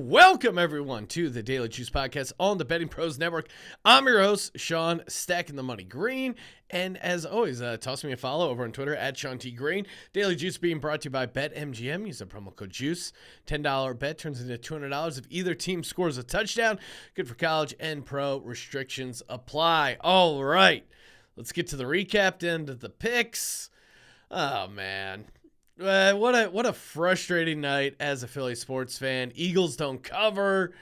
Welcome, everyone, to the Daily Juice Podcast on the Betting Pros Network. I'm your host, Sean, stacking the money green. And as always, toss me a follow over on Twitter at Sean T. Green. Daily Juice being brought to you by BetMGM. Use the promo code JUICE. $10 bet turns into $200 if either team scores a touchdown. Good for college and pro. Restrictions apply. All right, let's get to the recap end of the picks. Oh, man. What a frustrating night as a Philly sports fan. Eagles don't cover.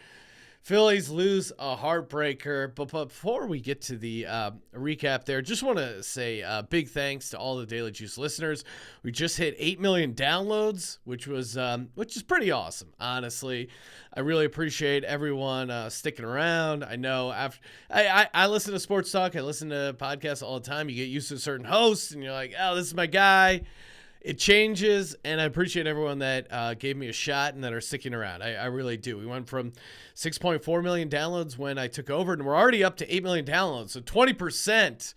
Phillies lose a heartbreaker. But before we get to the recap there, just want to say big thanks to all the Daily Juice listeners. We just hit 8 million downloads, which is pretty awesome, honestly. I really appreciate everyone sticking around. I know after I listen to sports talk, I listen to podcasts all the time. You get used to certain hosts, and you're like, oh, this is my guy. It changes, and I appreciate everyone that gave me a shot and that are sticking around. I really do. We went from 6.4 million downloads when I took over, and we're already up to 8 million downloads, so 20%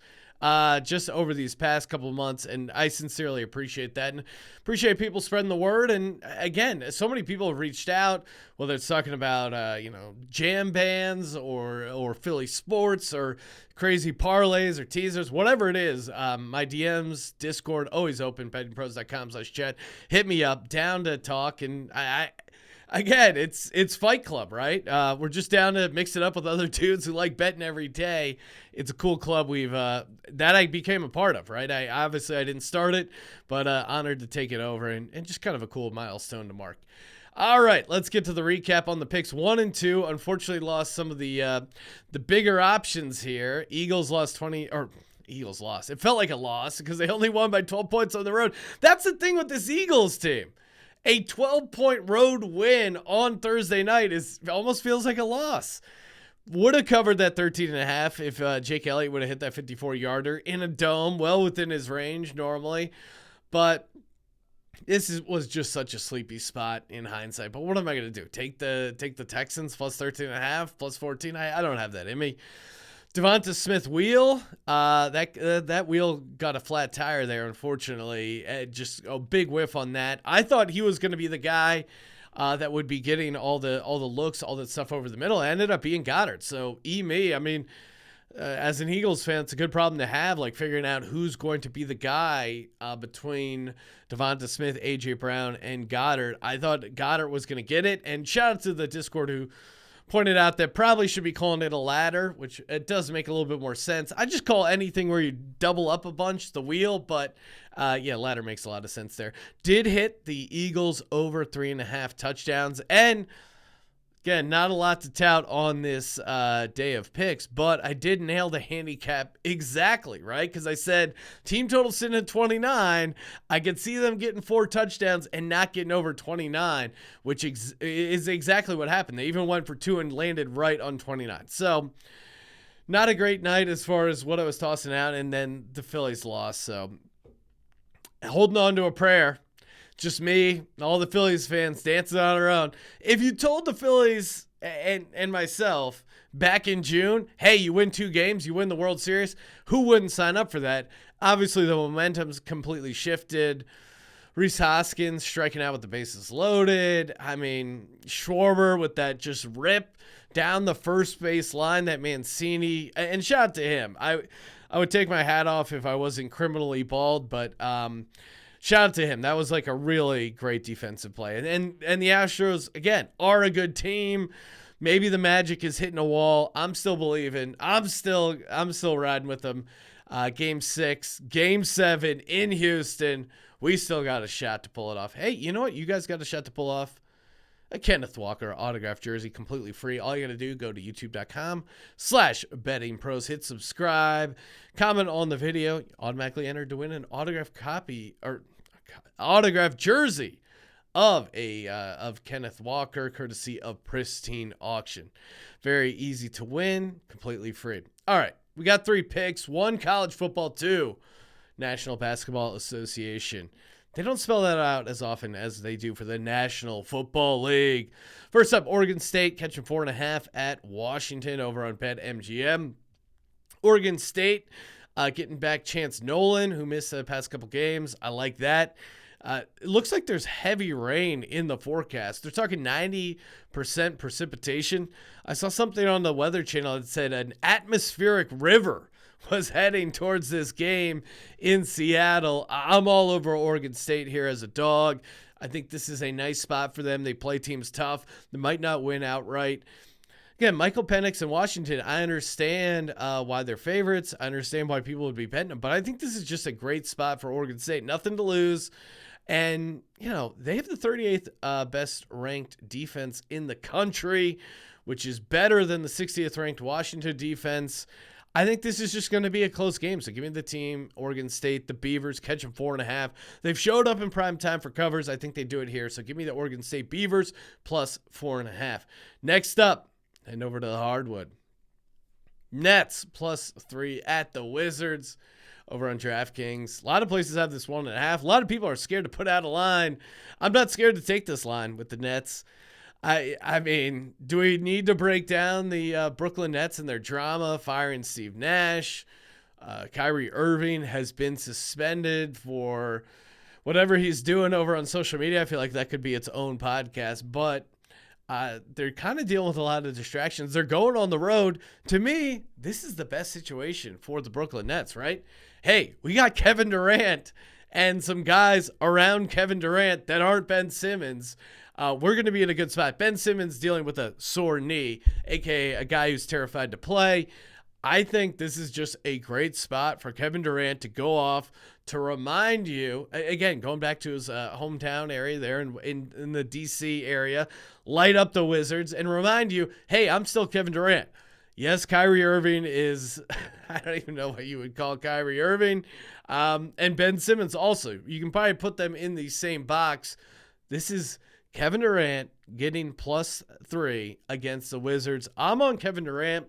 just over these past couple of months, and I sincerely appreciate that and appreciate people spreading the word. And again, so many people have reached out, whether it's talking about jam bands or Philly sports or crazy parlays or teasers, whatever it is. My DMs, Discord, always open, bettingpros.com/chat. Hit me up, down to talk. And again, it's Fight Club, right? We're just down to mix it up with other dudes who like betting every day. It's a cool club that I became a part of, right? I didn't start it, but honored to take it over and just kind of a cool milestone to mark. All right, let's get to the recap on the picks 1 and 2. Unfortunately, lost some of the bigger options here. Eagles lost. It felt like a loss because they only won by 12 points on the road. That's the thing with this Eagles team. A 12-point road win on Thursday night almost feels like a loss. Would have covered that 13.5 if Jake Elliott would have hit that 54-yarder in a dome, well within his range normally. But was just such a sleepy spot in hindsight. But what am I going to do? Take the Texans plus 13.5, plus 14? I don't have that in me. Devonta Smith wheel, that wheel got a flat tire there, unfortunately. Just a big whiff on that. I thought he was going to be the guy that would be getting all the looks, all that stuff over the middle. It ended up being Goddard. So, me. I mean, as an Eagles fan, it's a good problem to have, like figuring out who's going to be the guy between Devonta Smith, A.J. Brown, and Goddard. I thought Goddard was going to get it. And shout out to the Discord who pointed out that probably should be calling it a ladder, which it does make a little bit more sense. I just call anything where you double up a bunch the wheel, but ladder makes a lot of sense there. Did hit the Eagles over 3.5 touchdowns, and again, not a lot to tout on this day of picks, but I did nail the handicap exactly, right? Because I said team total sitting at 29. I could see them getting 4 touchdowns and not getting over 29, which is exactly what happened. They even went for 2 and landed right on 29. So not a great night as far as what I was tossing out, and then the Phillies lost. So holding on to a prayer. Just me, all the Phillies fans dancing on our own. If you told the Phillies and myself back in June, hey, you win 2 games, you win the World Series, who wouldn't sign up for that? Obviously, the momentum's completely shifted. Rhys Hoskins striking out with the bases loaded. I mean, Schwarber with that just rip down the first base line, that Mancini. And shout out to him. I would take my hat off if I wasn't criminally bald, but shout out to him. That was like a really great defensive play. And the Astros, again, are a good team. Maybe the magic is hitting a wall. I'm still believing. I'm still riding with them. Game 6, Game 7 in Houston. We still got a shot to pull it off. Hey, you know what? You guys got a shot to pull off a Kenneth Walker autographed jersey, completely free. All you got to do, go to youtube.com/bettingpros, hit subscribe, comment on the video, you automatically entered to win an autographed copy or autographed jersey of Kenneth Walker, courtesy of Pristine Auction. Very easy to win, completely free. All right, we got 3 picks, 1 college football, 2 National Basketball Association. They don't spell that out as often as they do for the National Football League. First up, Oregon State catching 4.5 at Washington over on BetMGM. Oregon State getting back Chance Nolan, who missed the past couple games. I like that. It looks like there's heavy rain in the forecast. They're talking 90% precipitation. I saw something on the Weather Channel that said an atmospheric river was heading towards this game in Seattle. I'm all over Oregon State here as a dog. I think this is a nice spot for them. They play teams tough. They might not win outright. Again, Michael Penix in Washington, I understand why they're favorites. I understand why people would be betting them. But I think this is just a great spot for Oregon State. Nothing to lose. And, they have the 38th best ranked defense in the country, which is better than the 60th ranked Washington defense. I think this is just going to be a close game. So give me the team, Oregon State, the Beavers, catching 4.5. They've showed up in prime time for covers. I think they do it here. So give me the Oregon State Beavers plus 4.5. Next up, and over to the hardwood. Nets plus 3 at the Wizards over on DraftKings. A lot of places have this 1.5. A lot of people are scared to put out a line. I'm not scared to take this line with the Nets. I mean, do we need to break down the Brooklyn Nets and their drama, firing Steve Nash? Kyrie Irving has been suspended for whatever he's doing over on social media. I feel like that could be its own podcast, but they're kind of dealing with a lot of distractions. They're going on the road. To me, this is the best situation for the Brooklyn Nets, right? Hey, we got Kevin Durant and some guys around Kevin Durant that aren't Ben Simmons. We're going to be in a good spot. Ben Simmons dealing with a sore knee, a.k.a. a guy who's terrified to play. I think this is just a great spot for Kevin Durant to go off to remind you, again, going back to his hometown area there in the D.C. area, light up the Wizards and remind you, hey, I'm still Kevin Durant. Yes, Kyrie Irving is, I don't even know what you would call Kyrie Irving. And Ben Simmons also. You can probably put them in the same box. This is Kevin Durant getting plus 3 against the Wizards. I'm on Kevin Durant.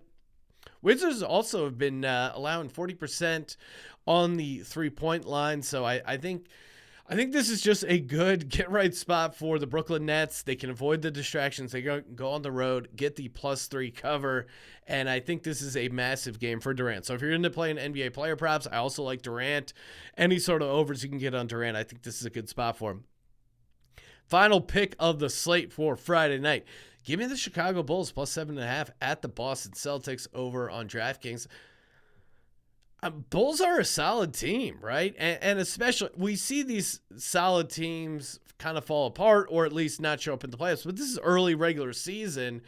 Wizards also have been allowing 40% on the three-point line, so I think this is just a good get-right spot for the Brooklyn Nets. They can avoid the distractions. They go on the road, get the plus 3 cover, and I think this is a massive game for Durant. So if you're into playing NBA player props, I also like Durant. Any sort of overs you can get on Durant, I think this is a good spot for him. Final pick of the slate for Friday night. Give me the Chicago Bulls plus 7.5 at the Boston Celtics over on DraftKings. Bulls are a solid team, right? And especially, we see these solid teams kind of fall apart or at least not show up in the playoffs. But this is early regular season.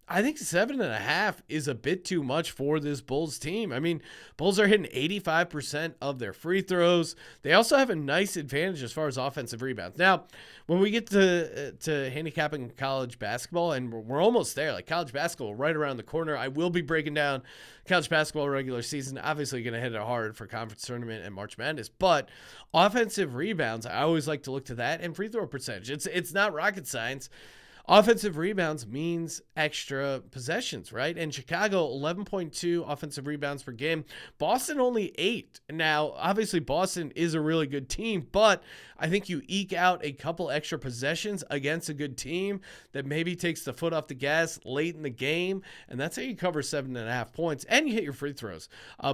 I think 7.5 is a bit too much for this Bulls team. I mean, Bulls are hitting 85% of their free throws. They also have a nice advantage as far as offensive rebounds. Now, when we get to handicapping college basketball, and we're almost there, like college basketball right around the corner, I will be breaking down college basketball regular season. Obviously going to hit it hard for conference tournament and March Madness, but offensive rebounds, I always like to look to that, and free throw percentage. It's not rocket science. Offensive rebounds means extra possessions, right? And Chicago, 11.2 offensive rebounds per game. Boston, only 8. Now, obviously, Boston is a really good team, but I think you eke out a couple extra possessions against a good team that maybe takes the foot off the gas late in the game, and that's how you cover 7.5 points, and you hit your free throws.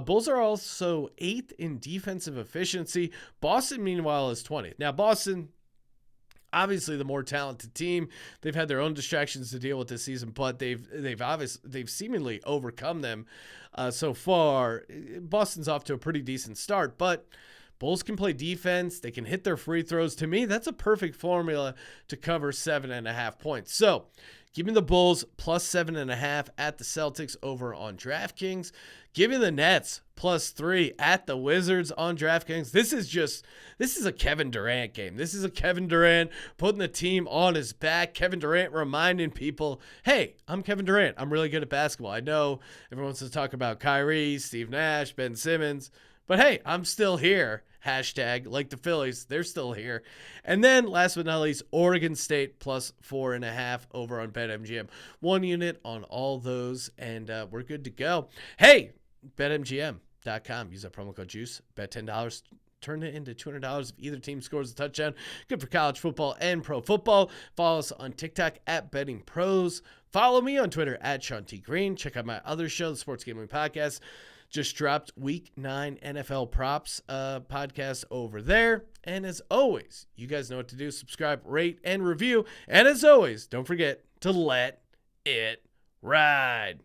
Bulls are also 8th in defensive efficiency. Boston, meanwhile, is 20th. Now, Boston, obviously the more talented team. They've had their own distractions to deal with this season, but they've seemingly overcome them so far. Boston's off to a pretty decent start, but Bulls can play defense. They can hit their free throws. To me, that's a perfect formula to cover 7.5 points. So give me the Bulls plus 7.5 at the Celtics over on DraftKings. Give me the Nets plus 3 at the Wizards on DraftKings. This is a Kevin Durant game. This is a Kevin Durant putting the team on his back. Kevin Durant reminding people, hey, I'm Kevin Durant. I'm really good at basketball. I know everyone wants to talk about Kyrie, Steve Nash, Ben Simmons, but hey, I'm still here. Hashtag like the Phillies, they're still here. And then last but not least, Oregon State plus 4.5 over on BetMGM. 1 unit on all those, and we're good to go. Hey, BetMGM.com. Use that promo code JUICE. Bet $10. Turn it into $200 if either team scores a touchdown. Good for college football and pro football. Follow us on TikTok at Betting Pros. Follow me on Twitter at Sean T. Green. Check out my other show, the Sports Gambling Podcast. Just dropped Week 9 NFL Props podcast over there. And as always, you guys know what to do. Subscribe, rate, and review. And as always, don't forget to let it ride.